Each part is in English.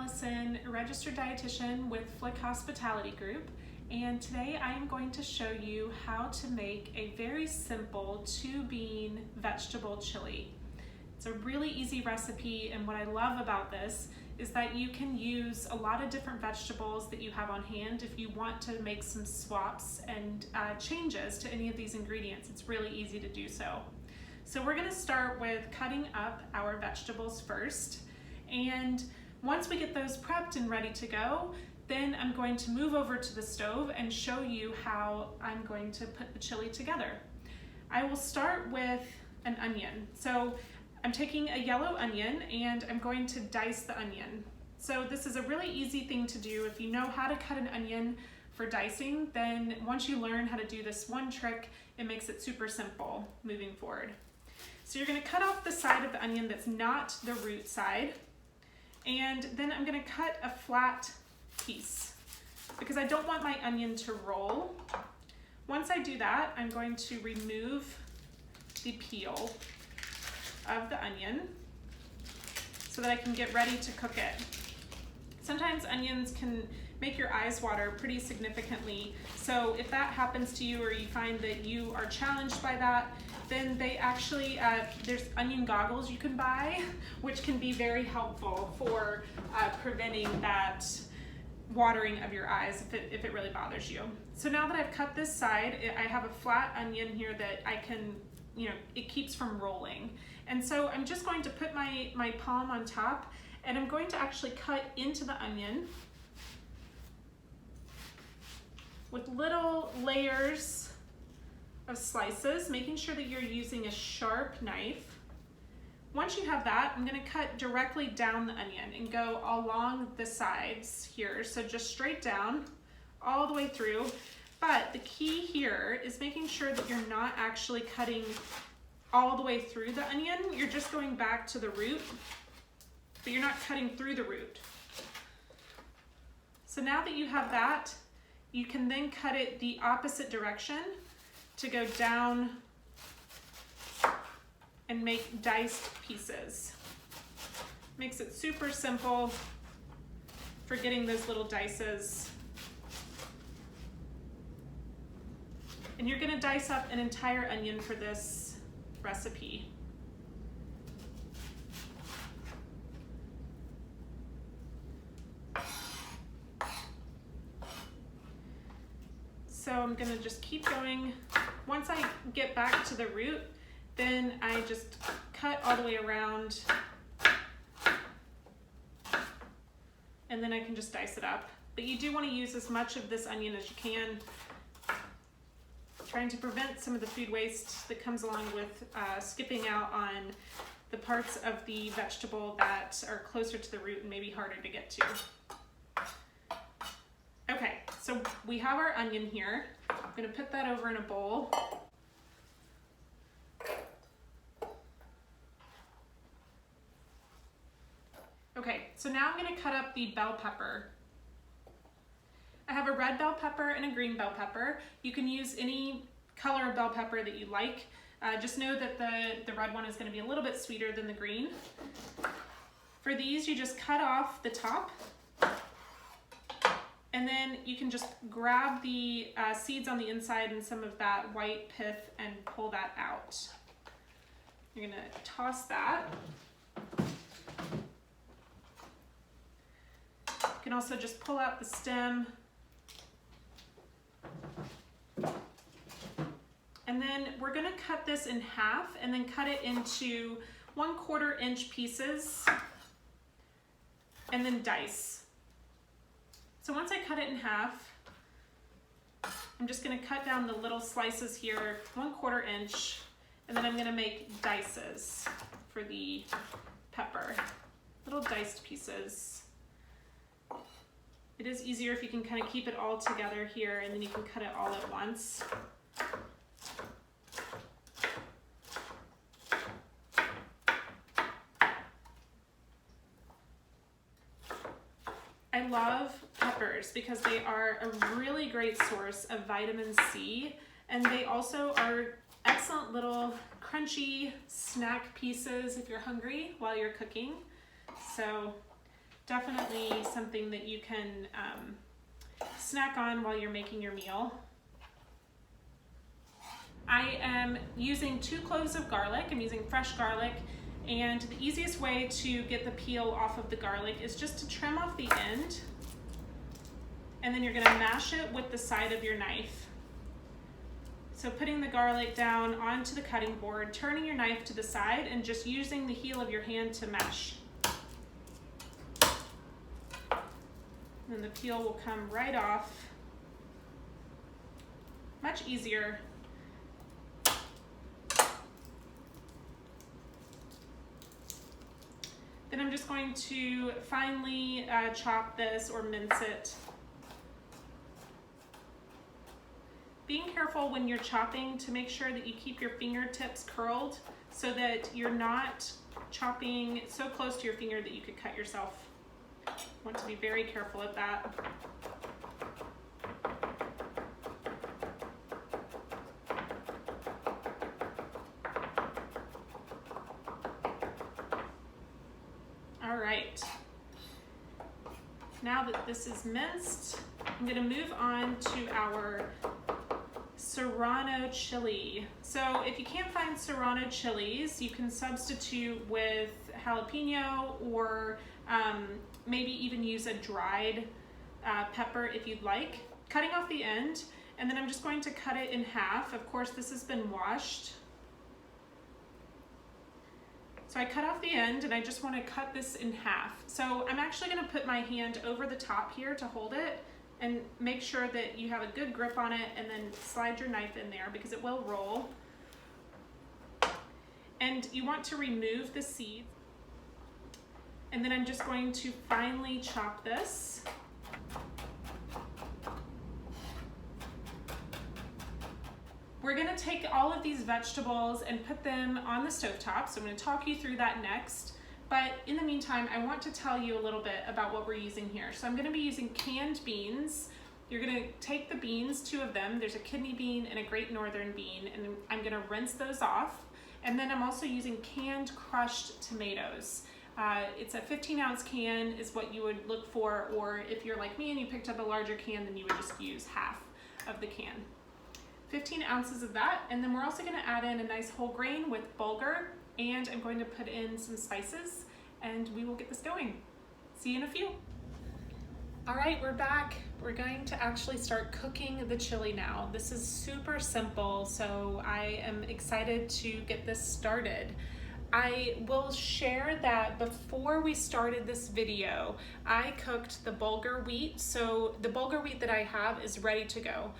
Allison, a registered dietitian with FLIK Hospitality Group, and today I am going to show you how to make a very simple 2-bean vegetable chili. It's a really easy recipe, and what I love about this is that you can use a lot of different vegetables that you have on hand if you want to make some swaps and changes to any of these ingredients. It's really easy to do so. So we're going to start with cutting up our vegetables first, and once we get those prepped and ready to go, then I'm going to move over to the stove and show you how I'm going to put the chili together. I will start with an onion. So I'm taking a yellow onion and I'm going to dice the onion. So this is a really easy thing to do. If you know how to cut an onion for dicing, then once you learn how to do this one trick, it makes it super simple moving forward. So you're going to cut off the side of the onion that's not the root side, and then I'm going to cut a flat piece because I don't want my onion to roll. Once I do that, I'm going to remove the peel of the onion so that I can get ready to cook it. Sometimes onions can make your eyes water pretty significantly, so if that happens to you or you find that you are challenged by that, then they actually, there's onion goggles you can buy, which can be very helpful for preventing that watering of your eyes if it really bothers you. So now that I've cut this side, I have a flat onion here that I can, it keeps from rolling. And so I'm just going to put my palm on top, and I'm going to actually cut into the onion with little layers of slices, making sure that you're using a sharp knife. Once you have that, I'm going to cut directly down the onion and go along the sides here. So just straight down all the way through. But the key here is making sure that you're not actually cutting all the way through the onion. You're just going back to the root, but you're not cutting through the root. So now that you have that, you can then cut it the opposite direction to go down and make diced pieces. Makes it super simple for getting those little dices. And you're gonna dice up an entire onion for this recipe. So I'm gonna just keep going. Once I get back to the root, then I just cut all the way around, and then I can just dice it up. But you do want to use as much of this onion as you can, trying to prevent some of the food waste that comes along with skipping out on the parts of the vegetable that are closer to the root and maybe harder to get to. Okay, so we have our onion here. I'm going to put that over in a bowl. Okay, so now I'm going to cut up the bell pepper. I have a red bell pepper and a green bell pepper. You can use any color of bell pepper that you like. Just know that the red one is going to be a little bit sweeter than the green. For these, you just cut off the top, and then you can just grab the seeds on the inside and some of that white pith and pull that out. You're going to toss that. You can also just pull out the stem. And then we're going to cut this in half and then cut it into 1/4 inch pieces and then dice. So once I cut it in half, I'm just going to cut down the little slices here, 1/4 inch, and then I'm going to make dices for the pepper, little diced pieces. It is easier if you can kind of keep it all together here, and then you can cut it all at once. I love peppers because they are a really great source of vitamin C, and they also are excellent little crunchy snack pieces if you're hungry while you're cooking. So Definitely something that you can snack on while you're making your meal. I am using 2 cloves of garlic. I'm using fresh garlic, and the easiest way to get the peel off of the garlic is just to trim off the end, and then you're going to mash it with the side of your knife. So putting the garlic down onto the cutting board, turning your knife to the side, and just using the heel of your hand to mash. And the peel will come right off. Much easier. Then I'm just going to finely chop this or mince it. Being careful when you're chopping to make sure that you keep your fingertips curled so that you're not chopping so close to your finger that you could cut yourself. Want to be very careful of that. All right. Now that this is minced, I'm going to move on to our Serrano chili. So if you can't find Serrano chilies, you can substitute with jalapeno, or maybe even use a dried pepper if you'd like. Cutting off the end, and then I'm just going to cut it in half. Of course, this has been washed. So I cut off the end, and I just want to cut this in half. So I'm actually going to put my hand over the top here to hold it, and make sure that you have a good grip on it, and then slide your knife in there because it will roll. And you want to remove the seeds. And then I'm just going to finely chop this. We're going to take all of these vegetables and put them on the stovetop. So I'm going to talk you through that next. But in the meantime, I want to tell you a little bit about what we're using here. So I'm going to be using canned beans. You're going to take the beans, 2 of them. There's a kidney bean and a Great Northern bean, and I'm going to rinse those off. And then I'm also using canned crushed tomatoes. It's a 15-ounce can is what you would look for, or if you're like me and you picked up a larger can, then you would just use half of the can. 15 ounces of that, and then we're also going to add in a nice whole grain with bulgur, and I'm going to put in some spices, and we will get this going. See you in a few. All right, we're back. We're going to actually start cooking the chili now. This is super simple, so I am excited to get this started. I will share that before we started this video, I cooked the bulgur wheat. So the bulgur wheat that I have is ready to go.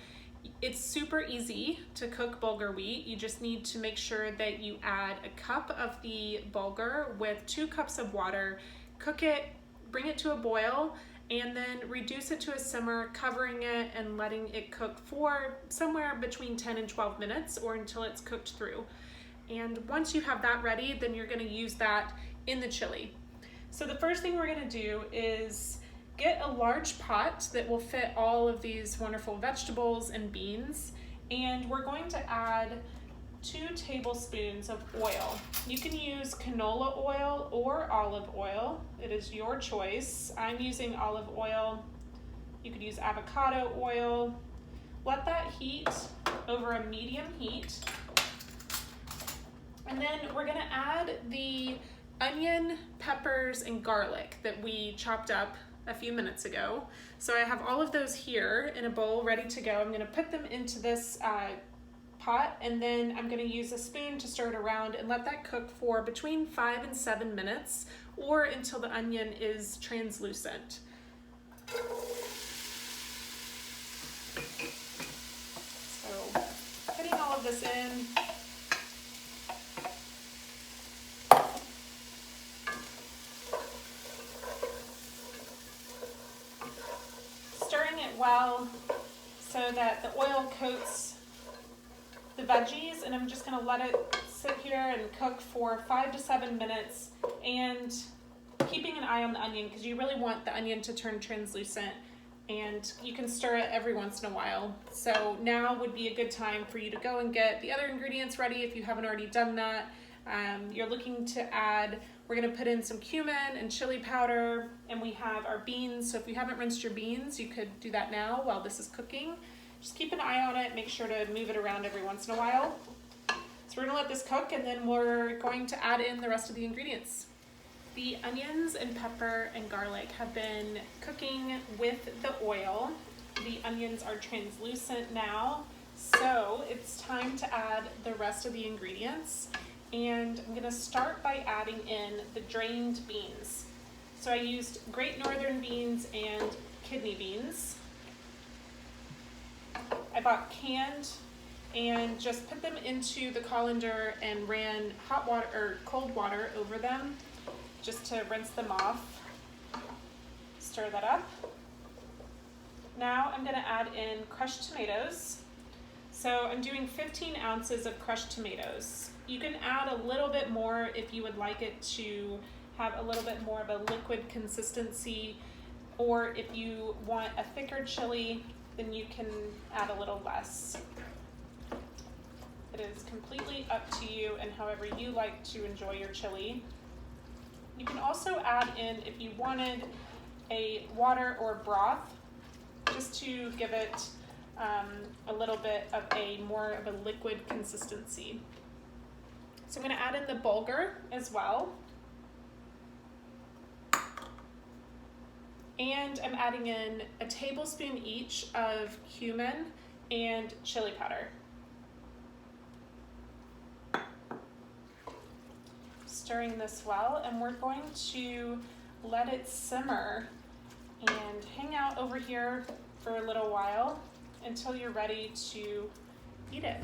It's super easy to cook bulgur wheat. You just need to make sure that you add a cup of the bulgur with 2 cups of water, cook it, bring it to a boil, and then reduce it to a simmer, covering it and letting it cook for somewhere between 10 and 12 minutes, or until it's cooked through. And once you have that ready, then you're going to use that in the chili. So the first thing we're going to do is get a large pot that will fit all of these wonderful vegetables and beans, and we're going to add 2 tablespoons of oil. You can use canola oil or olive oil. It is your choice. I'm using olive oil. You could use avocado oil. Let that heat over a medium heat. And then we're going to add the onion, peppers, and garlic that we chopped up a few minutes ago. So I have all of those here in a bowl ready to go. I'm going to put them into this pot, and then I'm going to use a spoon to stir it around and let that cook for between 5 and 7 minutes, or until the onion is translucent. So putting all of this in. Well, so that the oil coats the veggies, and I'm just going to let it sit here and cook for 5 to 7 minutes, and keeping an eye on the onion because you really want the onion to turn translucent, and you can stir it every once in a while. So now would be a good time for you to go and get the other ingredients ready if you haven't already done that. You're looking to add We're gonna put in some cumin and chili powder, and we have our beans. So if you haven't rinsed your beans, you could do that now while this is cooking. Just keep an eye on it, make sure to move it around every once in a while. So we're gonna let this cook, and then we're going to add in the rest of the ingredients. The onions and pepper and garlic have been cooking with the oil. The onions are translucent now, so it's time to add the rest of the ingredients. And I'm gonna start by adding in the drained beans. So I used Great Northern beans and kidney beans. I bought canned and just put them into the colander and ran hot water or cold water over them just to rinse them off. Stir that up. Now I'm gonna add in crushed tomatoes. So I'm doing 15 ounces of crushed tomatoes. You can add a little bit more if you would like it to have a little bit more of a liquid consistency, or if you want a thicker chili, then you can add a little less. It is completely up to you and however you like to enjoy your chili. You can also add in, if you wanted, a water or broth, just to give it a little bit of a more of a liquid consistency. So I'm going to add in the bulgur as well. And I'm adding in a tablespoon each of cumin and chili powder. Stirring this well, and we're going to let it simmer and hang out over here for a little while until you're ready to eat it.